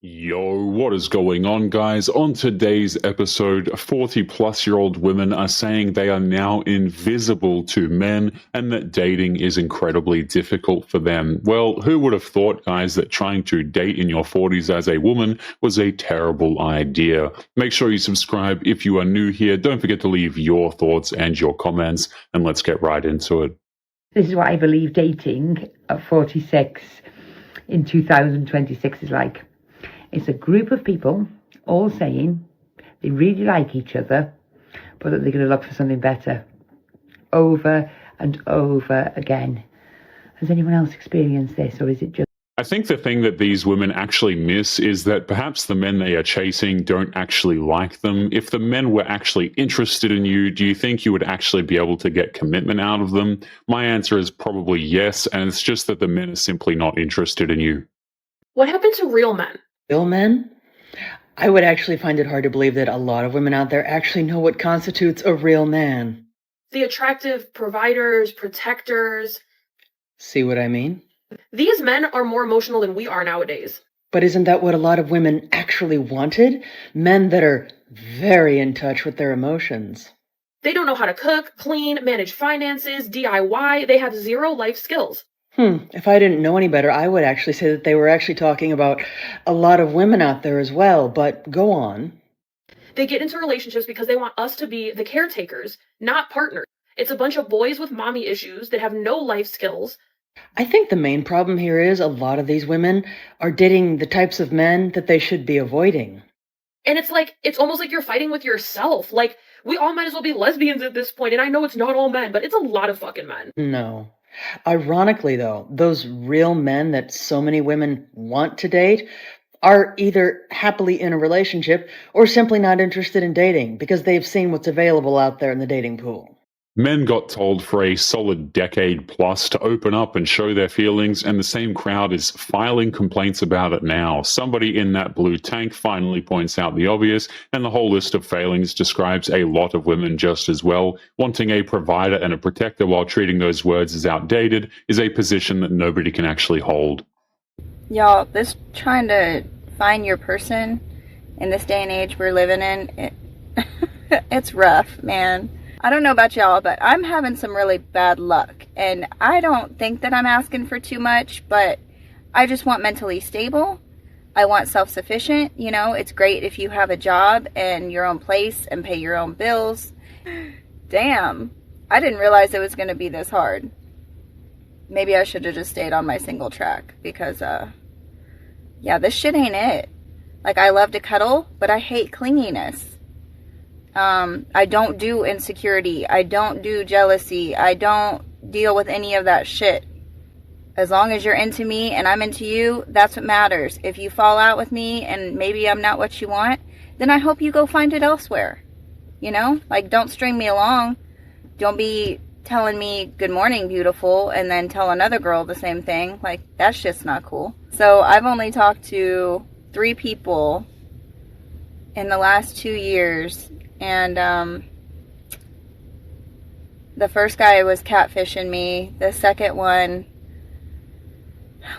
Yo, what is going on, guys? On today's episode, 40-plus-year-old women are saying they are now invisible to men and that dating is incredibly difficult for them. Well, who would have thought, guys, that trying to date in your 40s as a woman was a terrible idea? Make sure you subscribe if you are new here. Don't forget to leave your thoughts and your comments, and let's get right into it. This is what I believe dating at 46 in 2026 is like. It's a group of people all saying they really like each other, but that they're going to look for something better over and over again. Has anyone else experienced this, or is it just... I think the thing that these women actually miss is that perhaps the men they are chasing don't actually like them. If the men were actually interested in you, do you think you would actually be able to get commitment out of them? My answer is probably yes, and it's just that the men are simply not interested in you. What happened to real men? Real men? I would actually find it hard to believe that a lot of women out there actually know what constitutes a real man. The attractive providers, protectors. See what I mean? These men are more emotional than we are nowadays. But isn't that what a lot of women actually wanted? Men that are very in touch with their emotions. They don't know how to cook, clean, manage finances, DIY. They have zero life skills. If I didn't know any better, I would actually say that they were actually talking about a lot of women out there as well, but go on. They get into relationships because they want us to be the caretakers, not partners. It's a bunch of boys with mommy issues that have no life skills. I think the main problem here is a lot of these women are dating the types of men that they should be avoiding. And it's almost like you're fighting with yourself. Like, we all might as well be lesbians at this point, and I know it's not all men, but it's a lot of fucking men. No. Ironically, though, those real men that so many women want to date are either happily in a relationship or simply not interested in dating because they've seen what's available out there in the dating pool. Men got told for a solid decade plus to open up and show their feelings, and the same crowd is filing complaints about it now. Somebody in that blue tank finally points out the obvious, and the whole list of failings describes a lot of women just as well. Wanting a provider and a protector while treating those words as outdated is a position that nobody can actually hold. Y'all, this trying to find your person in this day and age we're living in, it's rough, man. I don't know about y'all, but I'm having some really bad luck. And I don't think that I'm asking for too much, but I just want mentally stable. I want self-sufficient. You know, it's great if you have a job and your own place and pay your own bills. Damn, I didn't realize it was going to be this hard. Maybe I should have just stayed on my single track because, yeah, this shit ain't it. Like, I love to cuddle, but I hate clinginess. I don't do insecurity. I don't do jealousy. I don't deal with any of that shit. As long as you're into me and I'm into you, that's what matters. If you fall out with me and maybe I'm not what you want, then I hope you go find it elsewhere. You know? Like, don't string me along. Don't be telling me good morning, beautiful, and then tell another girl the same thing. Like, that shit's not cool. So I've only talked to 3 people in the last 2 years. And the first guy was catfishing me. The second one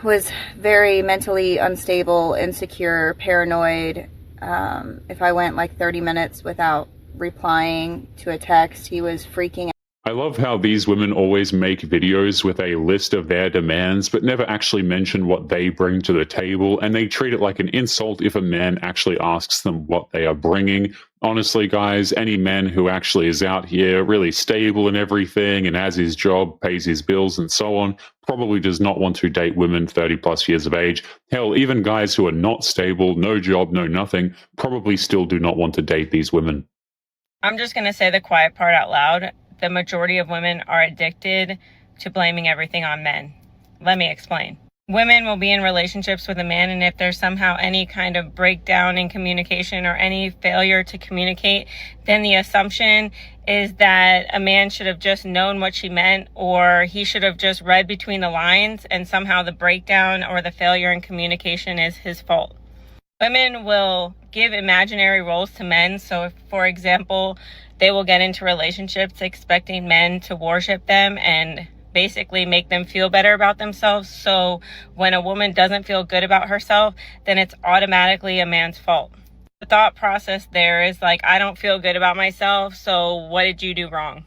was very mentally unstable, insecure, paranoid. If I went like 30 minutes without replying to a text, he was freaking out. I love how these women always make videos with a list of their demands, but never actually mention what they bring to the table, and they treat it like an insult if a man actually asks them what they are bringing. Honestly, guys, any man who actually is out here really stable and everything and has his job, pays his bills and so on, probably does not want to date women 30 plus years of age. Hell, even guys who are not stable, no job, no nothing, probably still do not want to date these women. I'm just going to say the quiet part out loud. The majority of women are addicted to blaming everything on men. Let me explain. Women will be in relationships with a man, and if there's somehow any kind of breakdown in communication or any failure to communicate, then the assumption is that a man should have just known what she meant, or he should have just read between the lines, and somehow the breakdown or the failure in communication is his fault. Women will give imaginary roles to men. So if, for example, they will get into relationships expecting men to worship them and basically make them feel better about themselves. So when a woman doesn't feel good about herself, then it's automatically a man's fault. The thought process there is like, I don't feel good about myself, so what did you do wrong?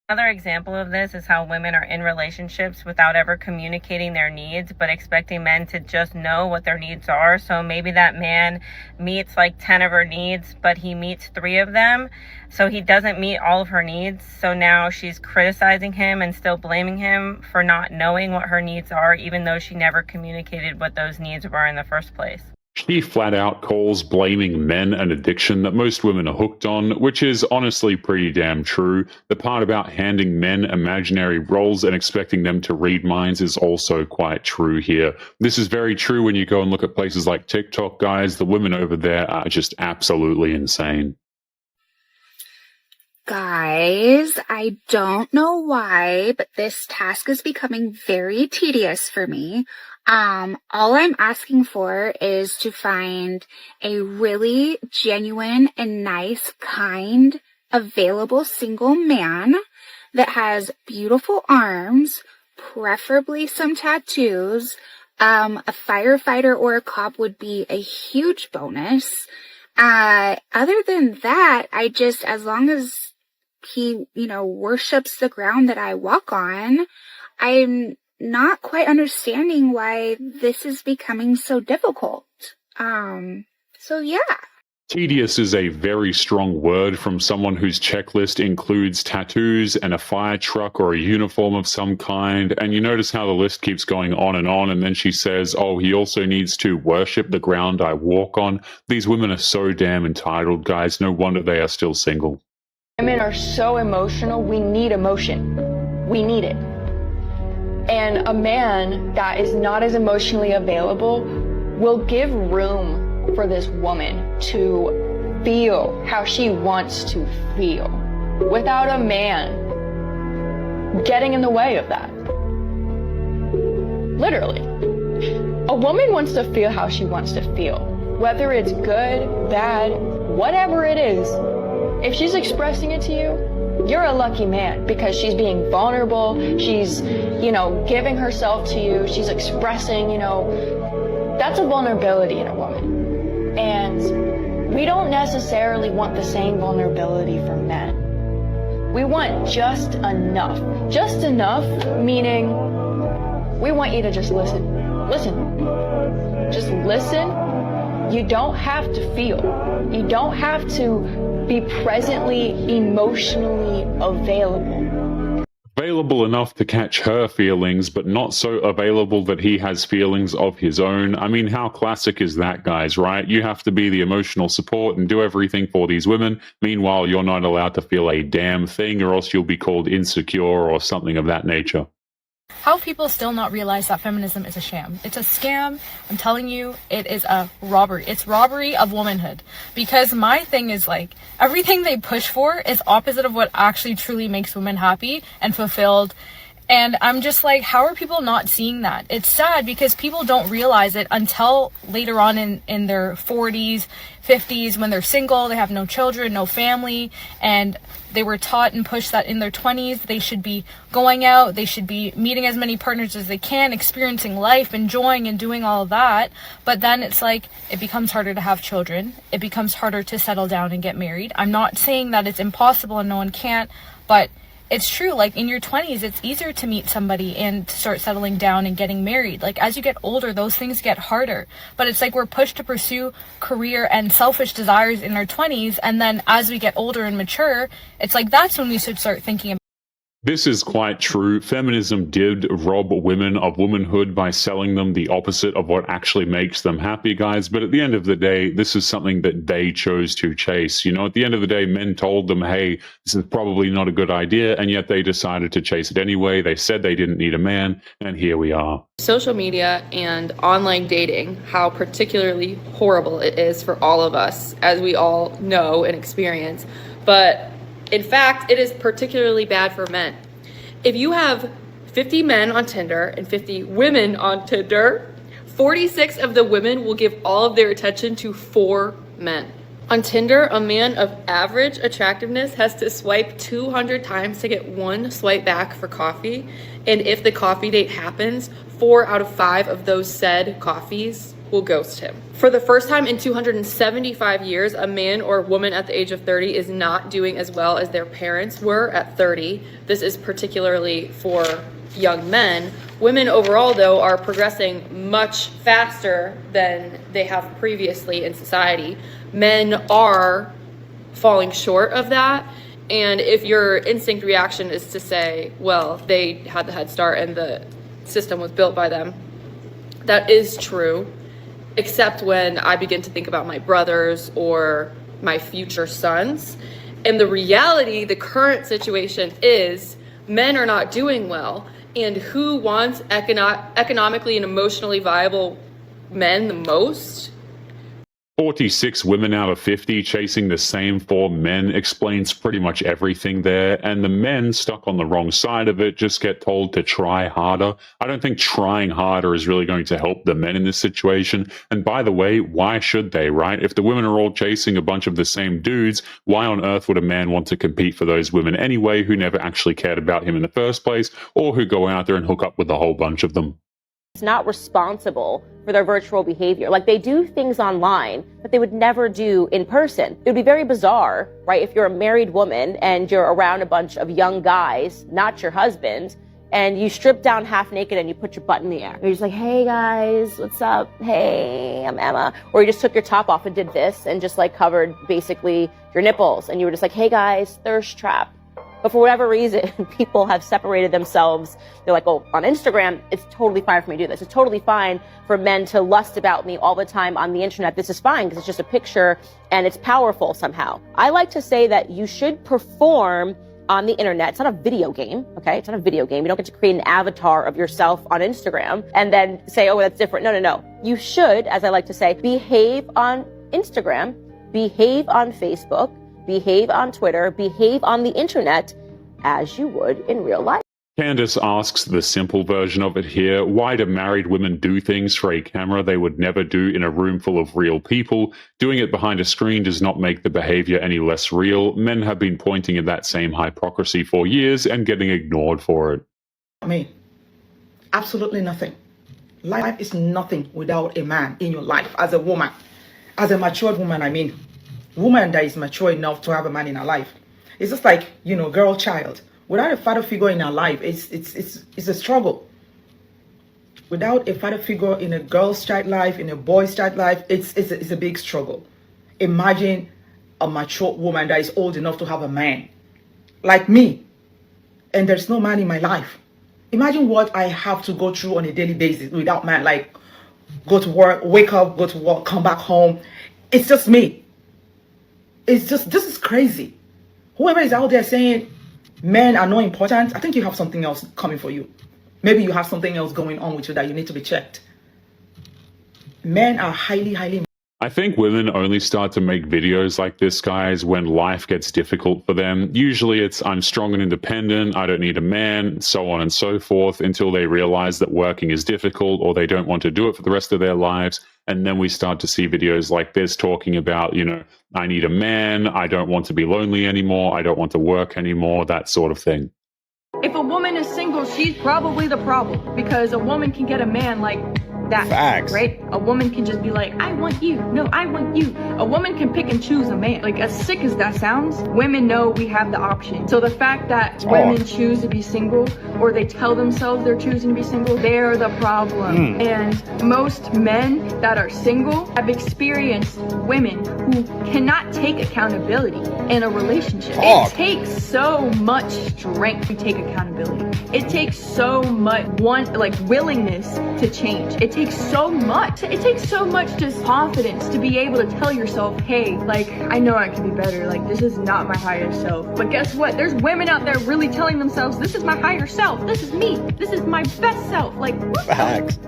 Another example of this is how women are in relationships without ever communicating their needs, but expecting men to just know what their needs are. So maybe that man meets like 10 of her needs, but he meets 3 of them. So he doesn't meet all of her needs. So now she's criticizing him and still blaming him for not knowing what her needs are, even though she never communicated what those needs were in the first place. She flat out calls blaming men an addiction that most women are hooked on, which is honestly pretty damn true. The part about handing men imaginary roles and expecting them to read minds is also quite true here. This is very true when you go and look at places like TikTok, guys. The women over there are just absolutely insane. Guys, I don't know why, but this task is becoming very tedious for me. All I'm asking for is to find a really genuine and nice, kind, available single man that has beautiful arms, preferably some tattoos. A firefighter or a cop would be a huge bonus. Other than that, as long as he, worships the ground that I walk on, I'm not quite understanding why this is becoming so difficult. So yeah. Tedious is a very strong word from someone whose checklist includes tattoos and a fire truck or a uniform of some kind. And you notice how the list keeps going on, and then she says, oh, he also needs to worship the ground I walk on. These women are so damn entitled, guys. No wonder they are still single. Women are so emotional. We need emotion. We need it. And a man that is not as emotionally available will give room for this woman to feel how she wants to feel without a man getting in the way of that. Literally. A woman wants to feel how she wants to feel, whether it's good, bad, whatever it is. If she's expressing it to you, you're a lucky man because she's being vulnerable. She's, giving herself to you. She's expressing, that's a vulnerability in a woman. And we don't necessarily want the same vulnerability for men. We want just enough. Just enough, meaning we want you to just listen. Listen. Just listen. You don't have to feel. You don't have to be presently emotionally available. Available enough to catch her feelings, but not so available that he has feelings of his own. I mean, how classic is that, guys, right? You have to be the emotional support and do everything for these women. Meanwhile, you're not allowed to feel a damn thing, or else you'll be called insecure or something of that nature. How people still not realize that feminism is a sham? It's a scam. I'm telling you, it is a robbery. It's robbery of womanhood. Because my thing is like, everything they push for is opposite of what actually truly makes women happy and fulfilled. And I'm just like, how are people not seeing that? It's sad because people don't realize it until later on in their 40s, 50s, when they're single, they have no children, no family, and they were taught and pushed that in their 20s, they should be going out, they should be meeting as many partners as they can, experiencing life, enjoying and doing all of that. But then it's like, it becomes harder to have children. It becomes harder to settle down and get married. I'm not saying that it's impossible and no one can't, but it's true, like in your 20s, it's easier to meet somebody and to start settling down and getting married. Like as you get older, those things get harder. But it's like we're pushed to pursue career and selfish desires in our 20s. And then as we get older and mature, it's like that's when we should start thinking about. This is quite true. Feminism did rob women of womanhood by selling them the opposite of what actually makes them happy, guys. But at the end of the day, this is something that they chose to chase. At the end of the day, men told them, hey, this is probably not a good idea. And yet they decided to chase it anyway. They said they didn't need a man. And here we are. Social media and online dating, how particularly horrible it is for all of us, as we all know and experience. But in fact, it is particularly bad for men. If you have 50 men on Tinder and 50 women on Tinder, 46 of the women will give all of their attention to 4 men. On Tinder, a man of average attractiveness has to swipe 200 times to get one swipe back for coffee. And if the coffee date happens, 4 out of 5 of those said coffees will ghost him. For the first time in 275 years, a man or woman at the age of 30 is not doing as well as their parents were at 30. This is particularly for young men. Women overall, though, are progressing much faster than they have previously in society. Men are falling short of that. And if your instinct reaction is to say, well, they had the head start and the system was built by them, that is true, except when I begin to think about my brothers or my future sons. And the reality, the current situation is men are not doing well. And who wants economically and emotionally viable men the most? 46 women out of 50 chasing the same 4 men explains pretty much everything there, and the men stuck on the wrong side of it just get told to try harder. I don't think trying harder is really going to help the men in this situation, and by the way, why should they, right? If the women are all chasing a bunch of the same dudes, why on earth would a man want to compete for those women anyway who never actually cared about him in the first place, or who go out there and hook up with a whole bunch of them? It's not responsible for their virtual behavior. Like, they do things online that they would never do in person. It would be very bizarre, right? If you're a married woman and you're around a bunch of young guys, not your husband, and you strip down half naked and you put your butt in the air. You're just like, hey guys, what's up? Hey, I'm Emma. Or you just took your top off and did this and just like covered basically your nipples. And you were just like, hey guys, thirst trap. But for whatever reason, people have separated themselves. They're like, oh, on Instagram, it's totally fine for me to do this. It's totally fine for men to lust about me all the time on the internet. This is fine because it's just a picture and it's powerful somehow. I like to say that you should perform on the internet. It's not a video game, okay? It's not a video game. You don't get to create an avatar of yourself on Instagram and then say, oh, that's different. No. You should, as I like to say, behave on Instagram, behave on Facebook, behave on Twitter, behave on the internet as you would in real life. Candace asks the simple version of it here. Why do married women do things for a camera they would never do in a room full of real people? Doing it behind a screen does not make the behavior any less real. Men have been pointing at that same hypocrisy for years and getting ignored for it. I mean, absolutely nothing. Life is nothing without a man in your life as a woman. As a matured woman, I mean. Woman that is mature enough to have a man in her life. It's just like, girl child. Without a father figure in her life, it's a struggle. Without a father figure in a girl's child life, in a boy's child life, it's a big struggle. Imagine a mature woman that is old enough to have a man like me, and there's no man in my life. Imagine what I have to go through on a daily basis without man. Like, go to work, wake up, go to work, come back home. It's just me. This is crazy. Whoever is out there saying men are not important, I think you have something else coming for you. Maybe you have something else going on with you that you need to be checked. Men are highly... I think women only start to make videos like this, guys, when life gets difficult for them. Usually it's, I'm strong and independent, I don't need a man, so on and so forth, until they realize that working is difficult or they don't want to do it for the rest of their lives. And then we start to see videos like this talking about, I need a man, I don't want to be lonely anymore, I don't want to work anymore, that sort of thing. If a woman is single, she's probably the problem, because a woman can get a man like that. Facts. Right? A woman can just be like, I want you. No, I want you. A woman can pick and choose a man. Like, as sick as that sounds, women know we have the option. So the fact that women choose to be single, or they tell themselves they're choosing to be single, they're the problem. And most men that are single have experienced women who cannot take accountability in a relationship. It takes so much strength to take accountability. It takes so much willingness to change. It takes so much. It takes so much just confidence to be able to tell yourself, hey, like, I know I can be better. Like, this is not my higher self. But guess what? There's women out there really telling themselves, this is my higher self. This is me. This is my best self. Like, what? Facts.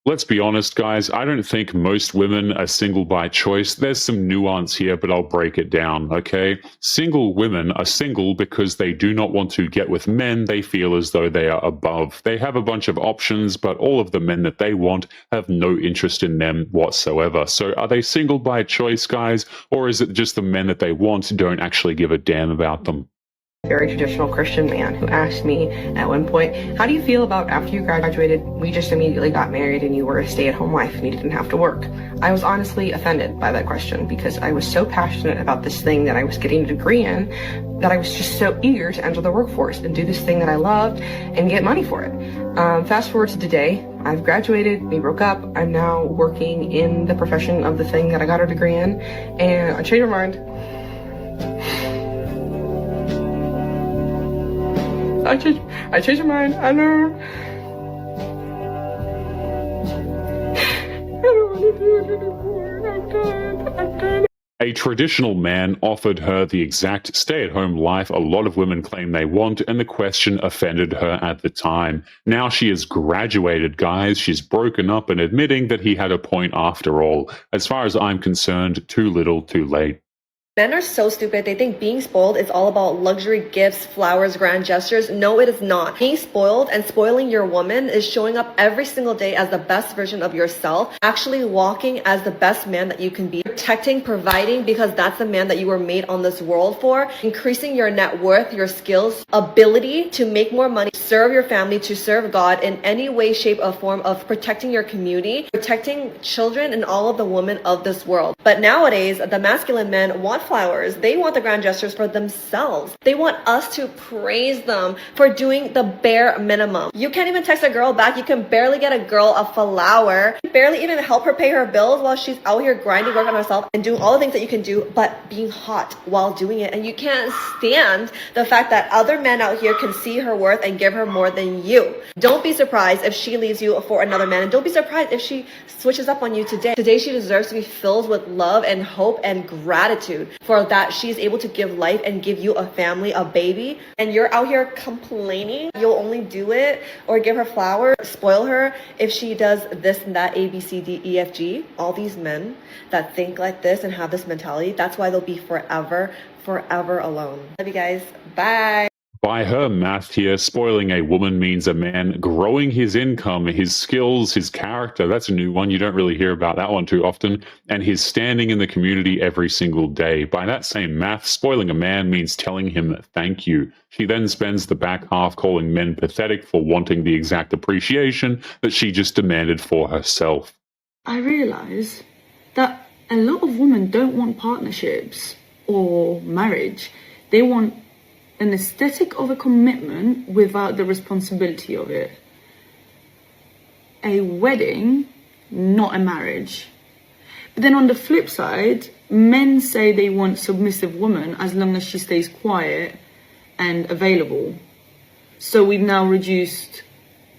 Let's be honest, guys, I don't think most women are single by choice. There's some nuance here, but I'll break it down, okay? Single women are single because they do not want to get with men they feel as though they are above. They have a bunch of options, but all of the men that they want have no interest in them whatsoever. So are they single by choice, guys, or is it just the men that they want don't actually give a damn about them? Very traditional Christian man who asked me at one point, how do you feel about after you graduated, we just immediately got married and you were a stay-at-home wife and you didn't have to work? I was honestly offended by that question because I was so passionate about this thing that I was getting a degree in that I was just so eager to enter the workforce and do this thing that I loved and get money for it. Fast forward to today, I've graduated, we broke up, I'm now working in the profession of the thing that I got a degree in, and I changed my mind. I changed my mind. I don't want to do it anymore. I'm done. A traditional man offered her the exact stay-at-home life a lot of women claim they want, and the question offended her at the time. Now she has graduated, guys. She's broken up and admitting that he had a point after all. As far as I'm concerned, too little, too late. Men are so stupid. They think being spoiled is all about luxury gifts, flowers, grand gestures. No, it is not. Being spoiled and spoiling your woman is showing up every single day as the best version of yourself, actually walking as the best man that you can be, protecting, providing, because that's the man that you were made on this world for, increasing your net worth, your skills, ability to make more money, serve your family, to serve God in any way, shape, or form of protecting your community, protecting children and all of the women of this world. But nowadays, the masculine men want flowers. They want the grand gestures for themselves. They want us to praise them for doing the bare minimum. You can't even text a girl back. You can barely get a girl a flower. You barely even help her pay her bills while she's out here grinding, working on herself and doing all the things that you can do, but being hot while doing it. And you can't stand the fact that other men out here can see her worth and give her more than you. Don't be surprised if she leaves you for another man. And don't be surprised if she switches up on you today. Today she deserves to be filled with love and hope and gratitude for that she's able to give life and give you a family, a baby, and you're out here complaining. You'll only do it or give her flowers, spoil her if she does this and that, A, B, C, D, E, F, G. All these men that think like this and have this mentality, that's why they'll be forever alone. Love you guys. Bye. By her math here, spoiling a woman means a man growing his income, his skills, his character. That's a new one. You don't really hear about that one too often. And his standing in the community every single day. By that same math, spoiling a man means telling him thank you. She then spends the back half calling men pathetic for wanting the exact appreciation that she just demanded for herself. I realise that a lot of women don't want partnerships or marriage. They want an aesthetic of a commitment without the responsibility of it. A wedding, not a marriage. But then on the flip side, men say they want submissive women as long as she stays quiet and available. So we've now reduced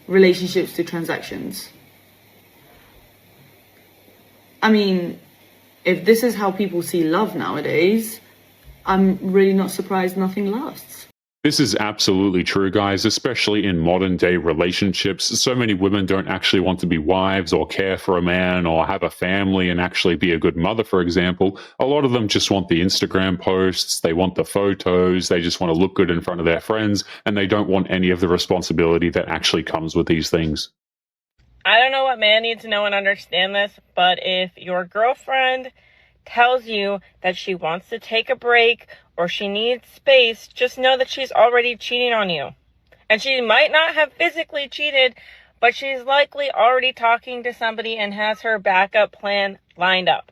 relationships to transactions. I mean, if this is how people see love nowadays, I'm really not surprised nothing lasts. This is absolutely true, guys, especially in modern day relationships. So many women don't actually want to be wives or care for a man or have a family and actually be a good mother, for example. A lot of them just want the Instagram posts, they want the photos, they just want to look good in front of their friends, and they don't want any of the responsibility that actually comes with these things. I don't know what man needs to know and understand this, but if your girlfriend tells you that she wants to take a break or she needs space, just know that she's already cheating on you. And she might not have physically cheated, but she's likely already talking to somebody and has her backup plan lined up.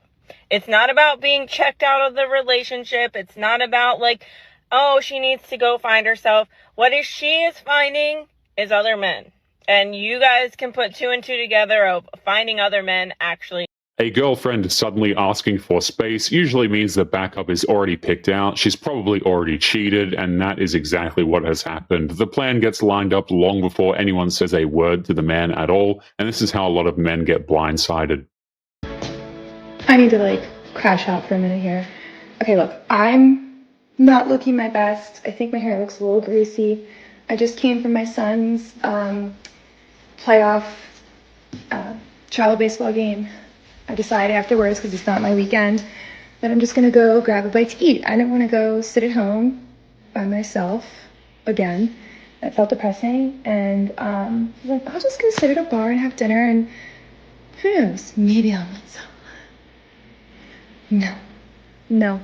It's not about being checked out of the relationship. It's not about like, oh, she needs to go find herself. What she is finding is other men. And you guys can put two and two together of finding other men actually. A girlfriend suddenly asking for space usually means the backup is already picked out. She's probably already cheated, and that is exactly what has happened. The plan gets lined up long before anyone says a word to the man at all, and this is how a lot of men get blindsided. I need to crash out for a minute here. Okay, look, I'm not looking my best. I think my hair looks a little greasy. I just came from my son's playoff travel baseball game. I decided afterwards, because it's not my weekend, that I'm just going to go grab a bite to eat. I didn't want to go sit at home by myself again. That felt depressing. And I was like, I'm just going to sit at a bar and have dinner, and who knows, maybe I'll meet someone. No.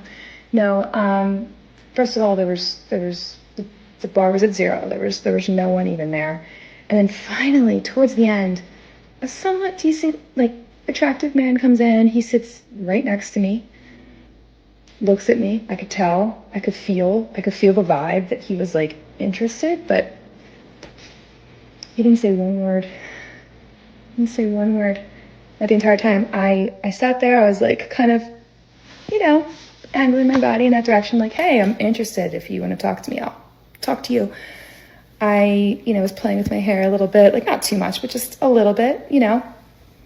First of all, there was the bar was at zero. There was no one even there. And then finally, towards the end, a somewhat decent, attractive man comes in. He sits right next to me, looks at me. I could tell, I could feel the vibe that he was interested, but he didn't say one word. At the entire time. I sat there. I was kind of, angling my body in that direction, hey, I'm interested. If you want to talk to me, I'll talk to you. I, was playing with my hair a little bit, not too much, but just a little bit, a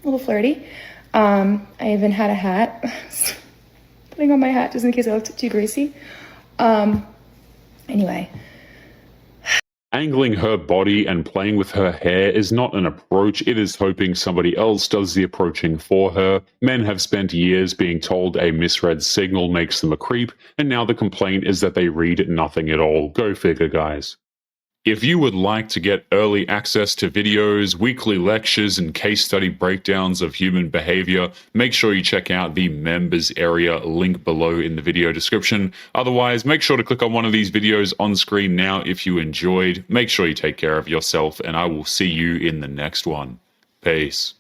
little flirty. I even had a hat, putting on my hat just in case I looked too greasy. Anyway. Angling her body and playing with her hair is not an approach, it is hoping somebody else does the approaching for her. Men have spent years being told a misread signal makes them a creep, and now the complaint is that they read nothing at all. Go figure, guys. If you would like to get early access to videos, weekly lectures, and case study breakdowns of human behavior, make sure you check out the members area link below in the video description. Otherwise, make sure to click on one of these videos on screen now if you enjoyed. Make sure you take care of yourself, and I will see you in the next one. Peace.